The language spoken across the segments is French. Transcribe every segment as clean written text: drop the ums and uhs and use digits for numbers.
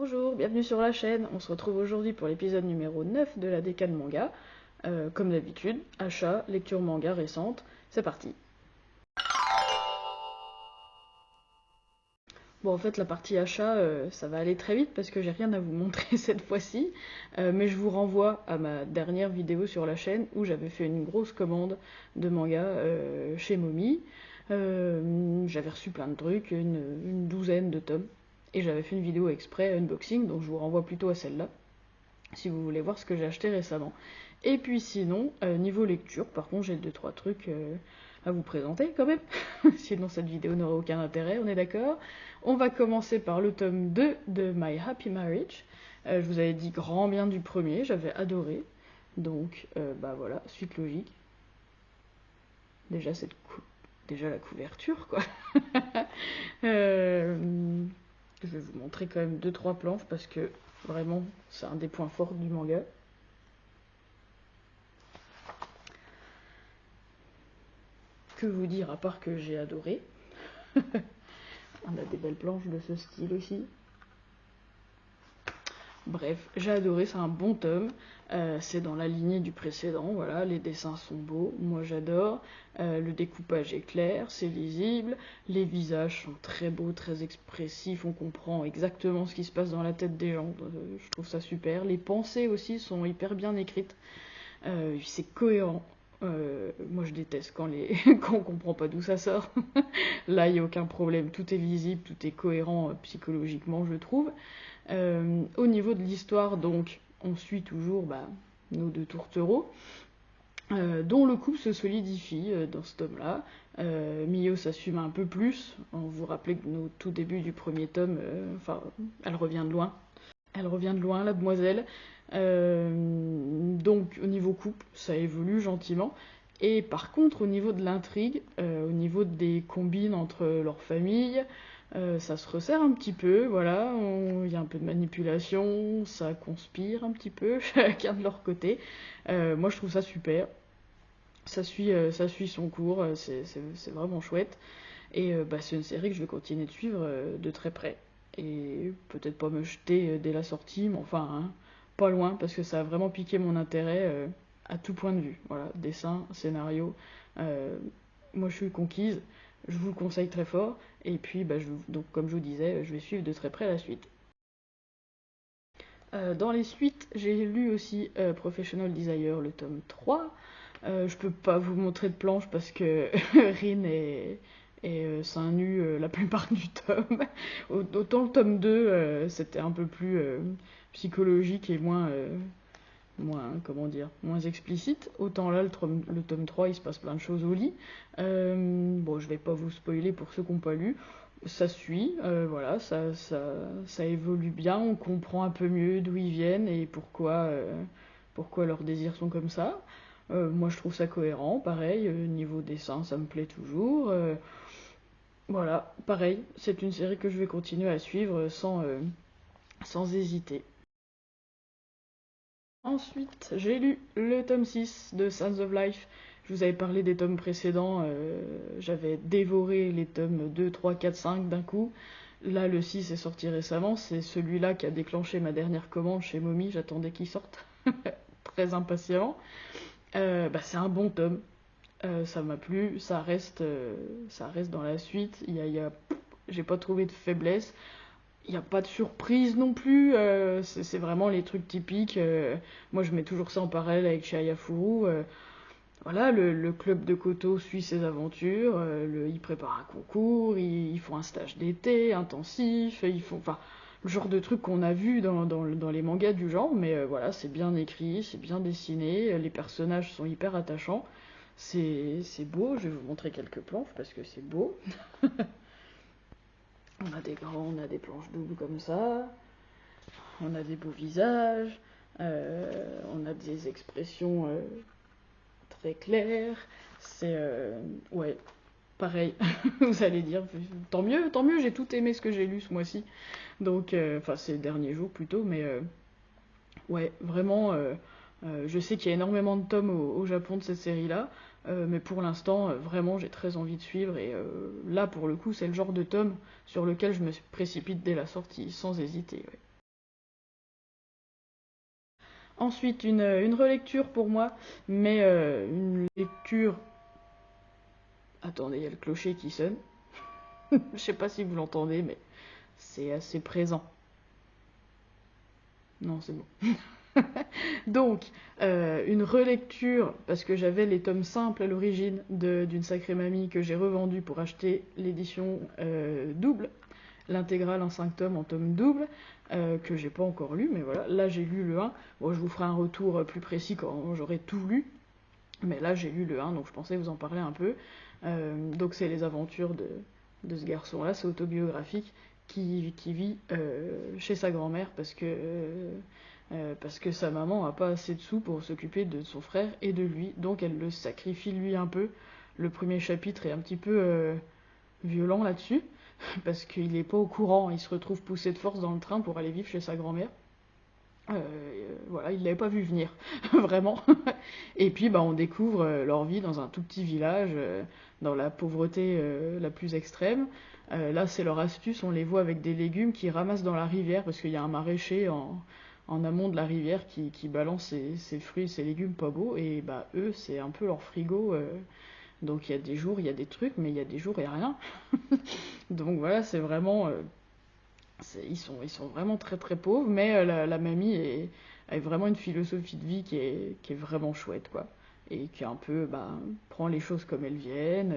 Bonjour, bienvenue sur la chaîne. On se retrouve aujourd'hui pour l'épisode numéro 9 de la décade manga. Comme d'habitude, achat, lecture manga récente, c'est parti. Bon, en fait, la partie achat, ça va aller très vite parce que j'ai rien à vous montrer cette fois-ci. Mais je vous renvoie à ma dernière vidéo sur la chaîne où j'avais fait une grosse commande de manga chez Momi. J'avais reçu plein de trucs, une douzaine de tomes. Et j'avais fait une vidéo exprès unboxing, donc je vous renvoie plutôt à celle-là, si vous voulez voir ce que j'ai acheté récemment. Et puis sinon, niveau lecture, par contre j'ai 2-3 trucs à vous présenter quand même, sinon cette vidéo n'aurait aucun intérêt, on est d'accord. On va commencer par le tome 2 de My Happy Marriage. Je vous avais dit grand bien du premier, j'avais adoré. Donc bah voilà, suite logique. Déjà déjà la couverture quoi. Je vais vous montrer quand même 2-3 planches parce que vraiment c'est un des points forts du manga. Que vous dire à part que j'ai adoré. On a des belles planches de ce style aussi. Bref, j'ai adoré, c'est un bon tome. C'est dans la lignée du précédent, voilà, les dessins sont beaux, moi j'adore. Le découpage est clair, c'est lisible. Les visages sont très beaux, très expressifs, on comprend exactement ce qui se passe dans la tête des gens. Je trouve ça super. Les pensées aussi sont hyper bien écrites. C'est cohérent. Moi je déteste quand on comprend pas d'où ça sort. Là il n'y a aucun problème, tout est lisible, tout est cohérent psychologiquement je trouve. Au niveau de l'histoire donc on suit toujours nos deux tourtereaux, dont le couple se solidifie dans ce tome-là. Mio s'assume un peu plus. On vous rappelle que au tout début du premier tome, elle revient de loin. Elle revient de loin, la demoiselle. Donc au niveau couple, ça évolue gentiment. Et par contre, au niveau de l'intrigue, au niveau des combines entre leurs familles, ça se resserre un petit peu, voilà. Il y a un peu de manipulation, ça conspire un petit peu, chacun de leur côté. Moi, je trouve ça super. Ça suit son cours, c'est vraiment chouette. Et c'est une série que je vais continuer de suivre de très près. Et peut-être pas me jeter dès la sortie, mais enfin, hein, pas loin, parce que ça a vraiment piqué mon intérêt à tout point de vue. Voilà, dessin, scénario. euh, Moi, je suis conquise. Je vous le conseille très fort. Et puis, donc, comme je vous disais, je vais suivre de très près la suite. Dans les suites, j'ai lu aussi Professional Desire, le tome 3. Je peux pas vous montrer de planche parce que Rin est seins nus la plupart du tome. Autant le tome 2, c'était un peu plus psychologique et comment dire, moins explicite. Autant là, le tome 3, il se passe plein de choses au lit. Bon, je vais pas vous spoiler pour ceux qui n'ont pas lu. Ça suit, voilà, ça évolue bien, on comprend un peu mieux d'où ils viennent et pourquoi leurs désirs sont comme ça. Moi je trouve ça cohérent, pareil, niveau dessin ça me plaît toujours. Voilà, pareil, c'est une série que je vais continuer à suivre sans hésiter. Ensuite, j'ai lu le tome 6 de Sons of Life. Je vous avais parlé des tomes précédents, j'avais dévoré les tomes 2, 3, 4, 5 d'un coup. Là, le 6 est sorti récemment, c'est celui-là qui a déclenché ma dernière commande chez Momi, j'attendais qu'il sorte très impatiemment. C'est un bon tome, ça m'a plu, ça reste dans la suite, j'ai pas trouvé de faiblesse. Il n'y a pas de surprise non plus, c'est vraiment les trucs typiques. Moi, je mets toujours ça en parallèle avec Chihayafuru. Voilà, le club de Koto suit ses aventures, ils préparent un concours, ils font un stage d'été intensif, ils font, enfin, le genre de truc qu'on a vu dans les mangas du genre, mais voilà, c'est bien écrit, c'est bien dessiné, les personnages sont hyper attachants, c'est beau, je vais vous montrer quelques planches parce que c'est beau. On a des planches doubles comme ça, on a des beaux visages, on a des expressions très claires. C'est ouais, pareil. Vous allez dire, tant mieux, j'ai tout aimé ce que j'ai lu ce mois-ci. Donc, enfin ces derniers jours plutôt, mais ouais, vraiment. Je sais qu'il y a énormément de tomes au Japon de cette série-là, mais pour l'instant, vraiment, j'ai très envie de suivre. Et là, pour le coup, c'est le genre de tome sur lequel je me précipite dès la sortie, sans hésiter. Ouais. Ensuite, une relecture pour moi, mais une lecture... Attendez, il y a le clocher qui sonne. Je sais pas si vous l'entendez, mais c'est assez présent. Non, c'est bon. Donc, une relecture, parce que j'avais les tomes simples à l'origine d'une Sacrée Mamie que j'ai revendu pour acheter l'édition double, l'intégrale en 5 tomes en tome double, que j'ai pas encore lu, mais voilà, là j'ai lu le 1. Bon, je vous ferai un retour plus précis quand j'aurai tout lu, mais là j'ai lu le 1, donc je pensais vous en parler un peu. Donc c'est les aventures de ce garçon-là, c'est autobiographique, qui vit chez sa grand-mère parce que sa maman n'a pas assez de sous pour s'occuper de son frère et de lui, donc elle le sacrifie lui un peu. Le premier chapitre est un petit peu violent là-dessus, parce qu'il n'est pas au courant, il se retrouve poussé de force dans le train pour aller vivre chez sa grand-mère. Voilà, il l'avait pas vu venir, vraiment. Et puis bah, on découvre leur vie dans un tout petit village, dans la pauvreté la plus extrême. Là c'est leur astuce, on les voit avec des légumes qu'ils ramassent dans la rivière, parce qu'il y a un maraîcher en amont de la rivière qui balance ses fruits et ses légumes pas beaux, et bah eux c'est un peu leur frigo. Donc il y a des jours, il y a des trucs, mais il y a des jours, il n'y a rien. Donc voilà, c'est vraiment... ils sont vraiment très très pauvres, mais la mamie a vraiment une philosophie de vie qui est vraiment chouette, quoi. Et qui un peu prend les choses comme elles viennent,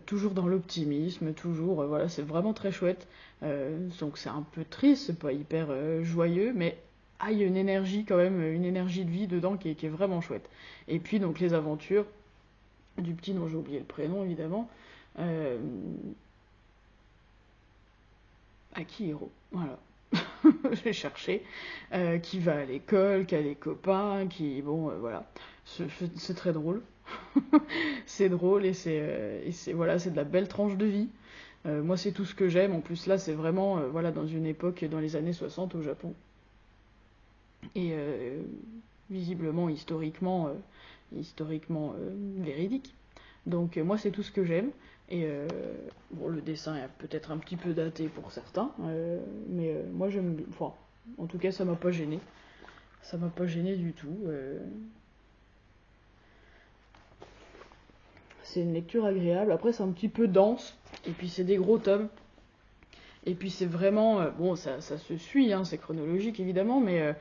toujours dans l'optimisme, toujours, voilà, c'est vraiment très chouette. Donc c'est un peu triste, c'est pas hyper joyeux, mais il y a une énergie quand même, une énergie de vie dedans qui est vraiment chouette. Et puis donc les aventures du petit dont j'ai oublié le prénom évidemment, Akihiro, voilà. J'ai cherché, qui va à l'école, qui a des copains, voilà. C'est très drôle. C'est drôle et voilà, c'est de la belle tranche de vie. Moi, c'est tout ce que j'aime. En plus, là, c'est vraiment voilà, dans une époque, dans les années 60 au Japon. Et visiblement, historiquement véridique. Donc moi c'est tout ce que j'aime. Et bon, le dessin est peut-être un petit peu daté pour certains, mais moi j'aime bien. Enfin, en tout cas ça m'a pas gêné. Ça m'a pas gêné du tout. C'est une lecture agréable. Après c'est un petit peu dense. Et puis c'est des gros tomes. Et puis c'est vraiment... bon, ça se suit, hein, c'est chronologique évidemment, mais...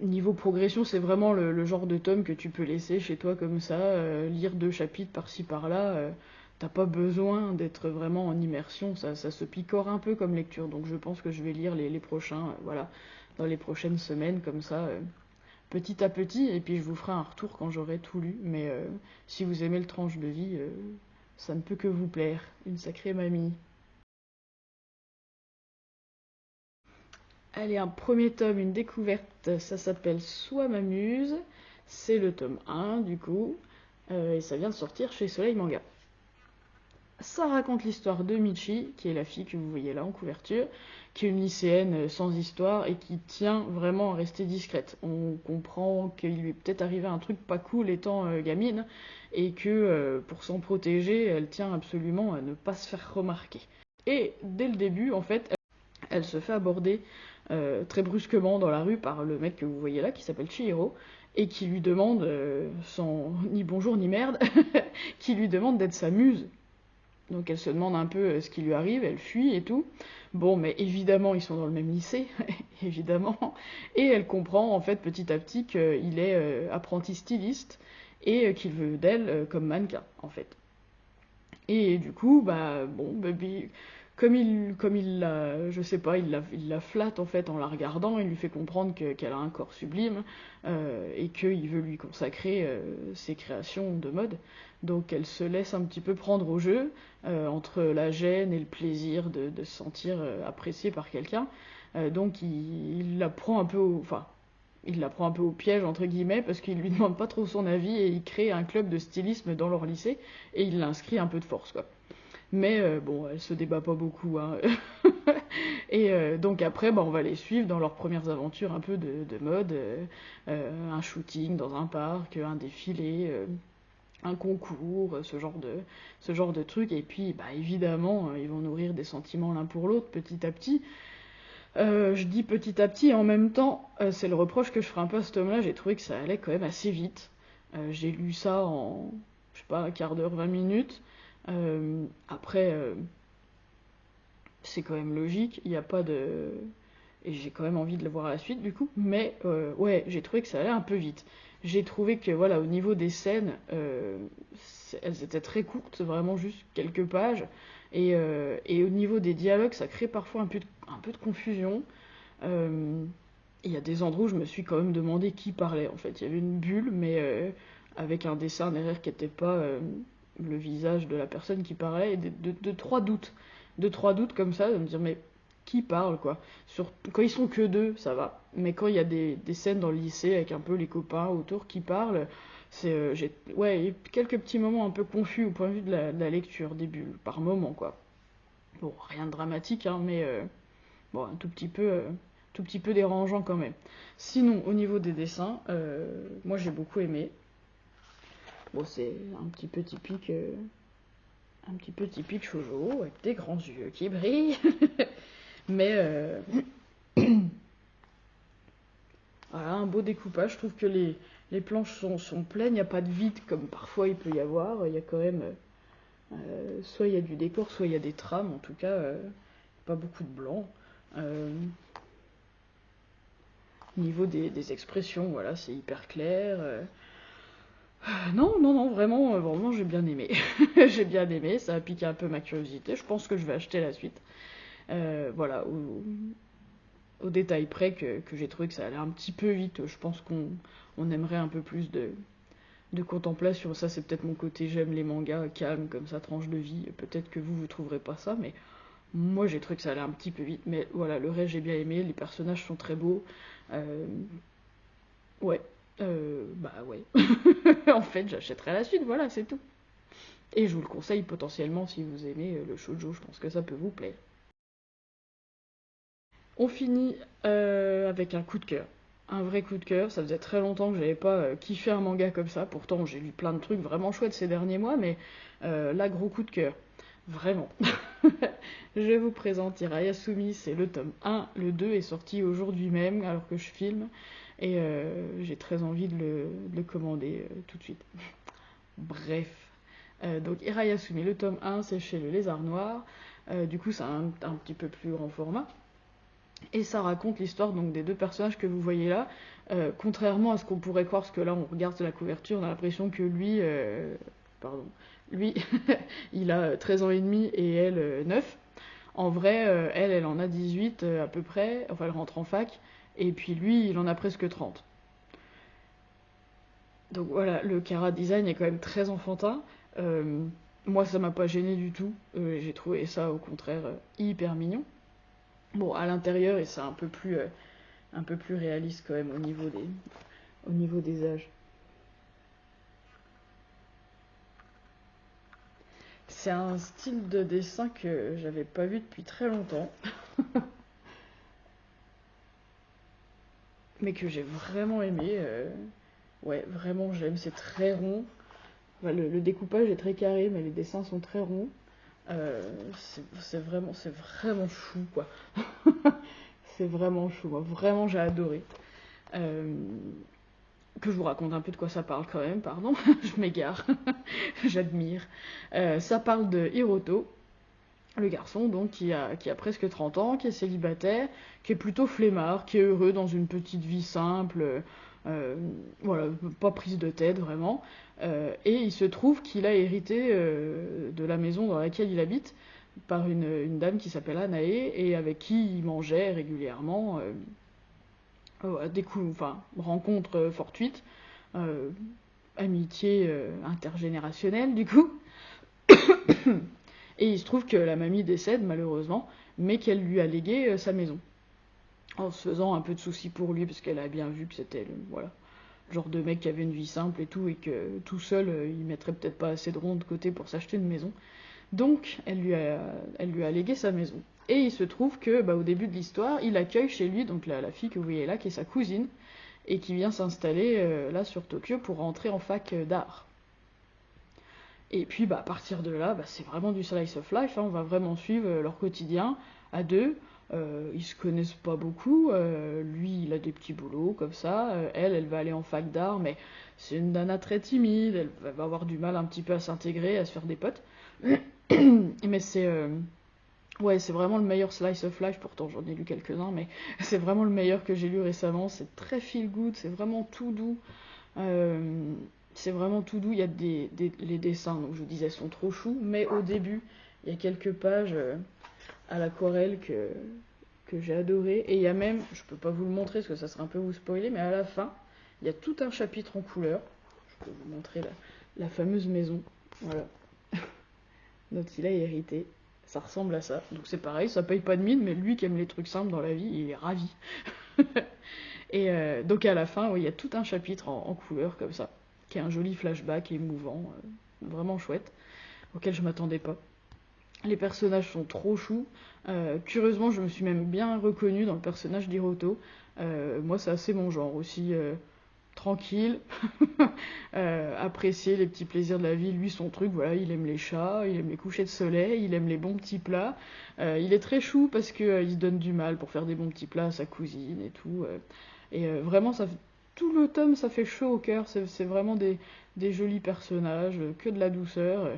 niveau progression, c'est vraiment le genre de tome que tu peux laisser chez toi comme ça, lire 2 chapitres par-ci par-là. T'as pas besoin d'être vraiment en immersion, ça se picore un peu comme lecture. Donc je pense que je vais lire les prochains, voilà, dans les prochaines semaines comme ça, petit à petit. Et puis je vous ferai un retour quand j'aurai tout lu. Mais si vous aimez le tranche de vie, ça ne peut que vous plaire. Une sacrée mamie. Allez, un premier tome, une découverte, ça s'appelle Soit m'amuse. C'est le tome 1 du coup, et ça vient de sortir chez Soleil Manga. Ça raconte l'histoire de Michi, qui est la fille que vous voyez là en couverture, qui est une lycéenne sans histoire et qui tient vraiment à rester discrète. On comprend qu'il lui est peut-être arrivé un truc pas cool étant gamine, et que pour s'en protéger, elle tient absolument à ne pas se faire remarquer. Et dès le début, en fait, elle se fait aborder très brusquement dans la rue par le mec que vous voyez là, qui s'appelle Chihiro, et qui lui demande, sans ni bonjour ni merde, qui lui demande d'être sa muse. Donc elle se demande un peu ce qui lui arrive, elle fuit et tout. Bon, mais évidemment, ils sont dans le même lycée, évidemment. Et elle comprend, en fait, petit à petit, qu'il est apprenti styliste et qu'il veut d'elle comme mannequin, en fait. Et du coup, comme il la, je sais pas, il la flatte en fait en la regardant, il lui fait comprendre qu'elle a un corps sublime et qu'il veut lui consacrer ses créations de mode. Donc elle se laisse un petit peu prendre au jeu entre la gêne et le plaisir de se sentir appréciée par quelqu'un. Donc il la prend un peu il la prend un peu au piège entre guillemets parce qu'il lui demande pas trop son avis et il crée un club de stylisme dans leur lycée et il l'inscrit un peu de force quoi. Mais bon, elle se débat pas beaucoup. Hein. Et donc après, on va les suivre dans leurs premières aventures un peu de mode, un shooting dans un parc, un défilé, un concours, ce genre de trucs. Et puis, évidemment, ils vont nourrir des sentiments l'un pour l'autre petit à petit. Je dis petit à petit, et en même temps, c'est le reproche que je ferai un peu à ce tome-là, j'ai trouvé que ça allait quand même assez vite. J'ai lu ça en, je sais pas, un quart d'heure, 20 minutes. Après, c'est quand même logique, il n'y a pas de... Et j'ai quand même envie de le voir à la suite, du coup. Mais, ouais, j'ai trouvé que ça allait un peu vite. J'ai trouvé que, voilà, au niveau des scènes, elles étaient très courtes, vraiment juste quelques pages. Et au niveau des dialogues, ça crée parfois un peu de confusion. Euh, Il y a des endroits où je me suis quand même demandé qui parlait, en fait. Il y avait une bulle, mais avec un dessin derrière qui n'était pas le visage de la personne qui parlait, et de trois doutes. De trois doutes comme ça, de me dire, mais qui parle, quoi. Quand ils sont que deux, ça va. Mais quand il y a des scènes dans le lycée avec un peu les copains autour qui parlent, ouais, il y a quelques petits moments un peu confus au point de vue de la lecture, des bulles, par moment, quoi. Bon, rien de dramatique, hein, mais bon, tout petit peu dérangeant quand même. Sinon, au niveau des dessins, moi j'ai beaucoup aimé. Bon, c'est un petit peu typique shoujo, avec des grands yeux qui brillent. Mais voilà, un beau découpage. Je trouve que les planches sont pleines, il n'y a pas de vide comme parfois il peut y avoir. Il y a quand même, soit il y a du décor, soit il y a des trames, en tout cas, pas beaucoup de blanc. Au niveau des expressions, voilà, c'est hyper clair. Non, non, non, vraiment, vraiment, j'ai bien aimé. J'ai bien aimé, ça a piqué un peu ma curiosité. Je pense que je vais acheter la suite. Voilà, au détail près que j'ai trouvé que ça allait un petit peu vite. Je pense qu'on aimerait un peu plus de contemplation. Ça, c'est peut-être mon côté, j'aime les mangas calmes, comme ça, tranche de vie. Peut-être que vous trouverez pas ça, mais moi, j'ai trouvé que ça allait un petit peu vite. Mais voilà, le reste, j'ai bien aimé. Les personnages sont très beaux. Euh, ouais. Bah ouais. En fait, j'achèterai la suite, voilà, c'est tout. Et je vous le conseille potentiellement si vous aimez le shoujo, je pense que ça peut vous plaire. On finit avec un coup de cœur. Un vrai coup de cœur, ça faisait très longtemps que j'avais pas kiffé un manga comme ça, pourtant j'ai lu plein de trucs vraiment chouettes ces derniers mois, mais là, gros coup de cœur. Vraiment. Je vous présente Hirayasumi, c'est le tome 1, le 2 est sorti aujourd'hui même, alors que je filme, et j'ai très envie de le commander tout de suite. Bref. Donc Hirayasumi, le tome 1, c'est chez le Lézard Noir. Du coup, c'est un petit peu plus grand format. Et ça raconte l'histoire donc des deux personnages que vous voyez là. Contrairement à ce qu'on pourrait croire, parce que là, on regarde la couverture, on a l'impression que pardon, lui, il a 13 ans et demi et elle 9. En vrai, elle en a 18 à peu près, enfin elle rentre en fac, et puis lui, il en a presque 30. Donc voilà, le Kara design est quand même très enfantin. Euh, Moi, ça m'a pas gêné du tout. J'ai trouvé ça au contraire hyper mignon. Bon, à l'intérieur, et c'est un peu plus réaliste quand même au niveau des âges. C'est un style de dessin que j'avais pas vu depuis très longtemps, mais que j'ai vraiment aimé. Ouais, vraiment, j'aime. C'est très rond. Enfin, le découpage est très carré, mais les dessins sont très ronds. C'est vraiment chou, quoi. C'est vraiment chou. Moi, vraiment, j'ai adoré. Euh, que je vous raconte un peu de quoi ça parle quand même, pardon, je m'égare, j'admire. Ça parle de Hiroto, le garçon donc qui a presque 30 ans, qui est célibataire, qui est plutôt flemmard, qui est heureux dans une petite vie simple, euh, voilà, pas prise de tête vraiment. Et il se trouve qu'il a hérité de la maison dans laquelle il habite par une dame qui s'appelle Anae et avec qui il mangeait régulièrement. Enfin, rencontre fortuite, euh, amitié intergénérationnelle du coup. Et il se trouve que la mamie décède malheureusement, mais qu'elle lui a légué sa maison. En se faisant un peu de soucis pour lui, parce qu'elle a bien vu que c'était voilà, le genre de mec qui avait une vie simple et tout, et que tout seul, il mettrait peut-être pas assez de ronds de côté pour s'acheter une maison. Donc, elle lui a légué sa maison. Et il se trouve que, bah, au début de l'histoire, il accueille chez lui donc la fille que vous voyez là, qui est sa cousine, et qui vient s'installer là sur Tokyo pour rentrer en fac d'art. Et puis bah, à partir de là, bah, c'est vraiment du slice of life, hein, on va vraiment suivre leur quotidien à deux. Ils se connaissent pas beaucoup, lui il a des petits boulots comme ça, elle va aller en fac d'art, mais c'est une nana très timide, elle va avoir du mal un petit peu à s'intégrer, à se faire des potes. Mais ouais, c'est vraiment le meilleur slice of life, pourtant j'en ai lu quelques-uns, mais c'est vraiment le meilleur que j'ai lu récemment, c'est très feel good, c'est vraiment tout doux. Euh, c'est vraiment tout doux, il y a les dessins, donc je vous disais, sont trop choux, mais au début, il y a quelques pages à l'aquarelle que j'ai adoré, et il y a même, je peux pas vous le montrer parce que ça serait un peu vous spoiler, mais à la fin, il y a tout un chapitre en couleur, je peux vous montrer la fameuse maison, voilà, dont il a hérité. Ça ressemble à ça. Donc c'est pareil, ça paye pas de mine, mais lui qui aime les trucs simples dans la vie, il est ravi. Et donc à la fin, oui, il y a tout un chapitre en couleur comme ça, qui est un joli flashback émouvant, vraiment chouette, auquel je m'attendais pas. Les personnages sont trop choux. Curieusement, je me suis même bien reconnue dans le personnage d'Hiroto. Moi, c'est assez mon genre aussi. Tranquille, apprécier les petits plaisirs de la vie. Lui, son truc, voilà, il aime les chats, il aime les couchers de soleil, il aime les bons petits plats. Il est très chou parce que il se donne du mal pour faire des bons petits plats à sa cousine et tout. Vraiment, tout le tome, ça fait chaud au cœur. C'est vraiment des jolis personnages, que de la douceur.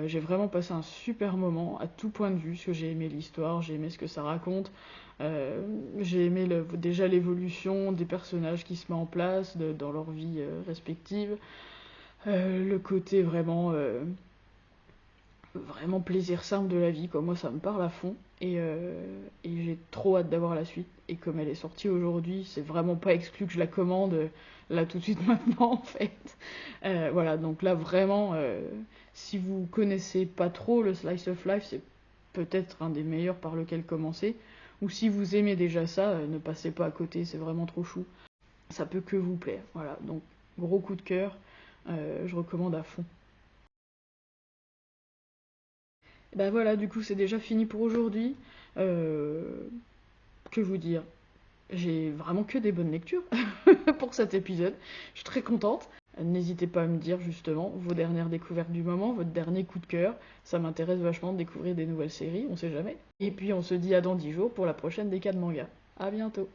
J'ai vraiment passé un super moment à tout point de vue, parce que j'ai aimé l'histoire, j'ai aimé ce que ça raconte. J'ai aimé déjà l'évolution des personnages qui se met en place dans leur vie respective. Le côté vraiment plaisir simple de la vie, quoi. Moi, ça me parle à fond. Et j'ai trop hâte d'avoir la suite. Et comme elle est sortie aujourd'hui, c'est vraiment pas exclu que je la commande là tout de suite maintenant, en fait. Voilà, donc là, vraiment, si vous connaissez pas trop le Slice of Life, c'est peut-être un des meilleurs par lequel commencer. Ou si vous aimez déjà ça, ne passez pas à côté, c'est vraiment trop chou. Ça peut que vous plaire. Voilà, donc gros coup de cœur, je recommande à fond. Et ben voilà, du coup c'est déjà fini pour aujourd'hui. Euh, que vous dire? J'ai vraiment que des bonnes lectures pour cet épisode. Je suis très contente. N'hésitez pas à me dire justement vos dernières découvertes du moment, votre dernier coup de cœur. Ça m'intéresse vachement de découvrir des nouvelles séries, on sait jamais. Et puis on se dit à dans 10 jours pour la prochaine décade manga. À bientôt.